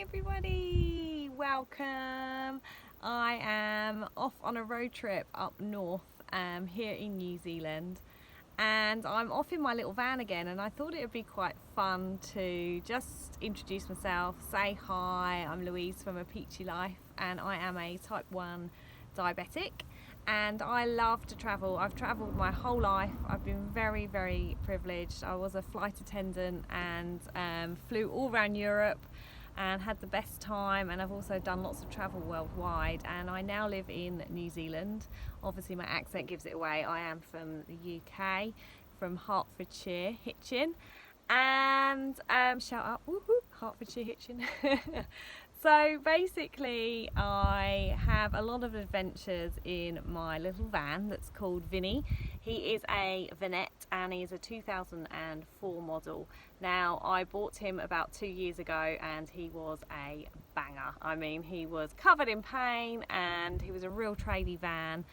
everybody, welcome. I am off on a road trip up north here in New Zealand, and I'm off in my little van again, and I thought it would be quite fun to just introduce myself, say hi. I'm Louise from A Peachy Life, and I am a type 1 diabetic, and I love to travel. I've travelled my whole life. I've been very, very privileged. I was a flight attendant and flew all around Europe and had the best time, and I've also done lots of travel worldwide, and I now live in New Zealand. Obviously my accent gives it away. I am from the UK, from Hertfordshire, Hitchin, and shout out, woohoo, Hertfordshire, Hitchin. So basically I have a lot of adventures in my little van that's called Vinny. He is a vanette and he's a 2004 model. Now, I bought him about 2 years ago and he was a banger. I mean, he was covered in paint and he was a real tradie van.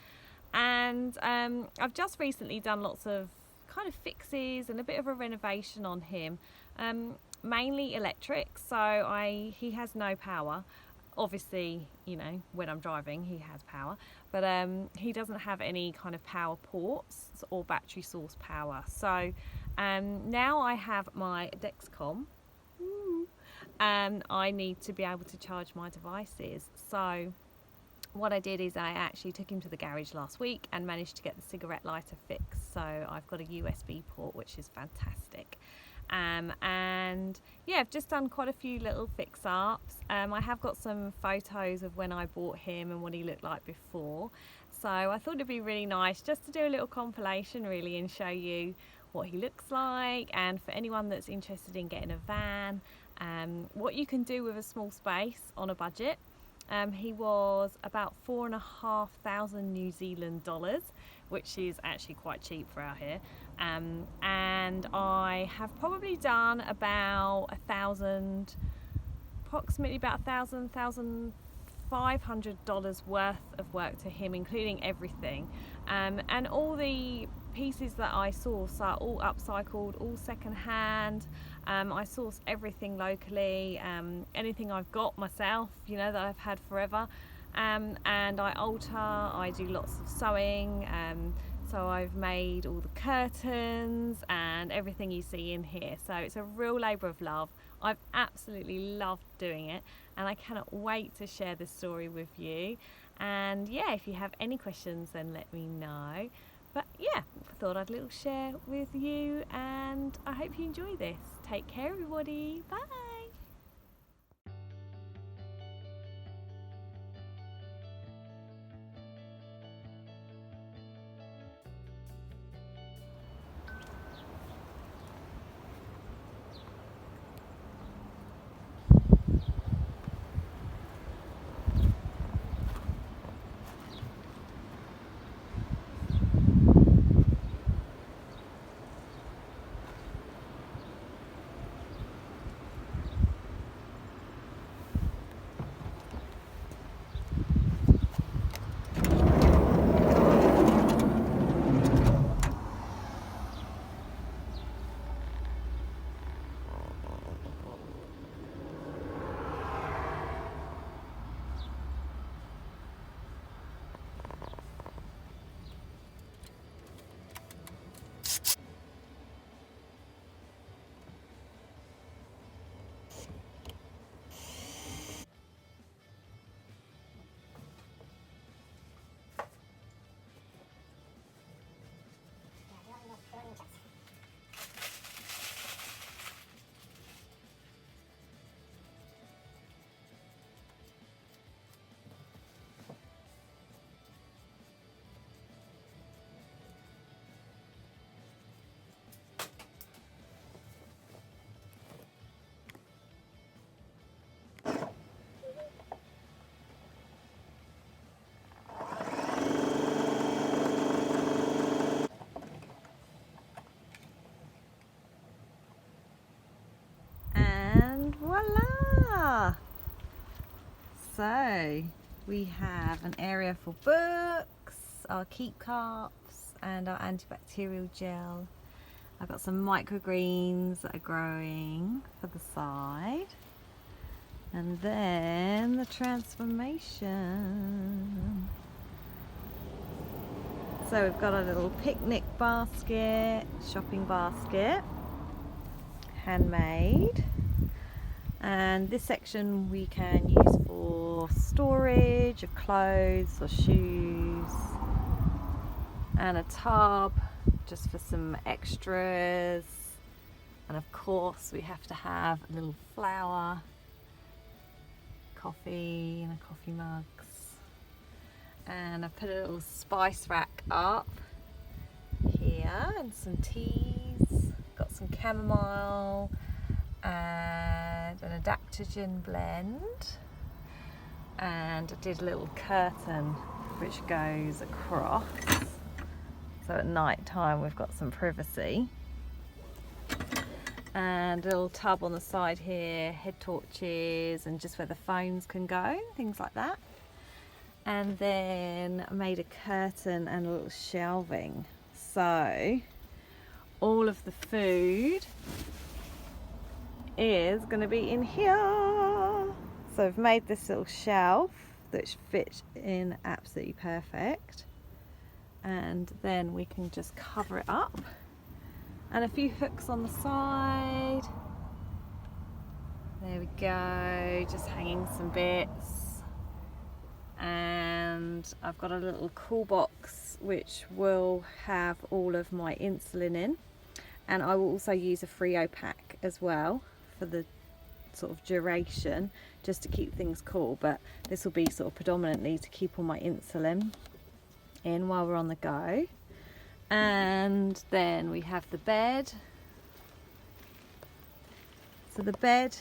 And I've just recently done lots of kind of fixes and a bit of a renovation on him. Mainly electric, so he has no power. Obviously, you know, when I'm driving he has power, but he doesn't have any kind of power ports or battery source power. So now I have my Dexcom and I need to be able to charge my devices. So what I did is I actually took him to the garage last week and managed to get the cigarette lighter fixed. So I've got a USB port, which is fantastic. And yeah, I've just done quite a few little fix-ups. I have got some photos of when I bought him and what he looked like before, so I thought it'd be really nice just to do a little compilation really and show you what he looks like, and for anyone that's interested in getting a van, what you can do with a small space on a budget. He was about 4,500 New Zealand dollars, which is actually quite cheap for out here. And I have probably done about approximately about $1,500 worth of work to him, including everything. And all the pieces that I source are all upcycled, all second hand. I source everything locally, anything I've got myself, you know, that I've had forever. And I alter, I do lots of sewing, so I've made all the curtains and everything you see in here. So it's a real labour of love. I've absolutely loved doing it, and I cannot wait to share this story with you. And yeah, if you have any questions, then let me know. But yeah, I thought I'd little share with you, and I hope you enjoy this. Take care, everybody. Bye. And voila! So we have an area for books, our keep cups and our antibacterial gel. I've got some microgreens that are growing for the side. And then the transformation. So we've got a little picnic basket, shopping basket, handmade. And this section we can use for storage of clothes or shoes. And a tub just for some extras. And of course we have to have a little flower, coffee and a coffee mugs. And I put a little spice rack up here and some teas. Got some chamomile and an adaptogen blend. And I did a little curtain which goes across. So at night time we've got some privacy. And a little tub on the side here, head torches and just where the phones can go, things like that. And then I made a curtain and a little shelving. So all of the food is going to be in here. So I've made this little shelf that fits in absolutely perfect. And then we can just cover it up. And a few hooks on the side. There we go, just hanging some bits. And I've got a little cool box which will have all of my insulin in. And I will also use a frio pack as well for the sort of duration, just to keep things cool. But this will be sort of predominantly to keep all my insulin in while we're on the go. And then we have the bed. So the bed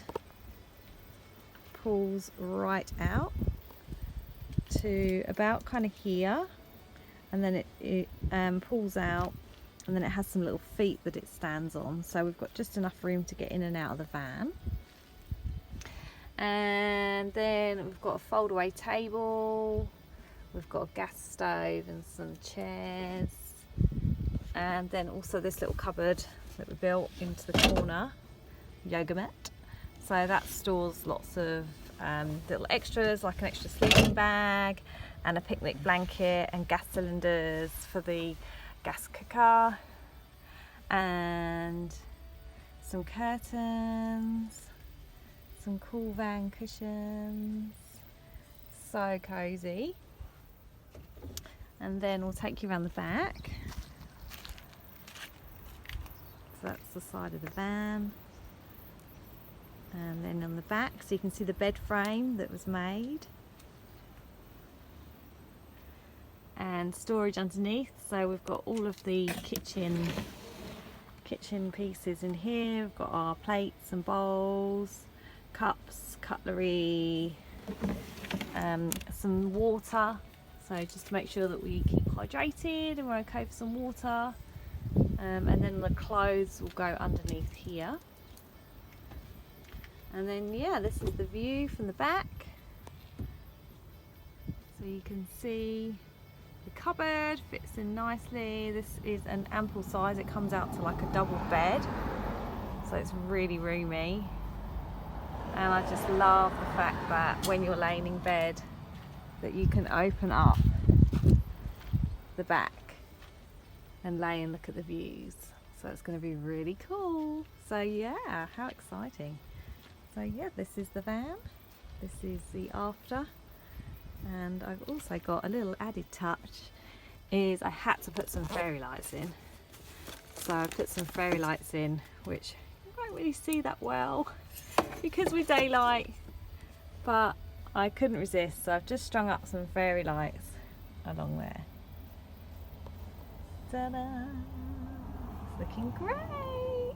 pulls right out to about kind of here, and then it pulls out, and then it has some little feet that it stands on. So we've got just enough room to get in and out of the van. And then we've got a fold away table, we've got a gas stove and some chairs. And then also this little cupboard that we built into the corner, yoga mat. So that stores lots of little extras, like an extra sleeping bag and a picnic blanket and gas cylinders for the gas cooker, and some curtains, some cool van cushions. So cozy. And then we'll take you around the back. So that's the side of the van. And then on the back, so you can see the bed frame that was made. And storage underneath. So we've got all of the kitchen pieces in here. We've got our plates and bowls, cups, cutlery, some water. So just to make sure that we keep hydrated and we're okay for some water. And then the clothes will go underneath here. And then yeah, this is the view from the back. So you can see the cupboard fits in nicely. This is an ample size. It comes out to like a double bed. So it's really roomy. And I just love the fact that when you're laying in bed that you can open up the back and lay and look at the views. So it's going to be really cool. So yeah, how exciting. So yeah, this is the van, this is the after, and I've also got a little added touch, is I had to put some fairy lights in. So I put some fairy lights in, which you won't really see that well because we're daylight, but I couldn't resist, so I've just strung up some fairy lights along there. Ta-da! It's looking great!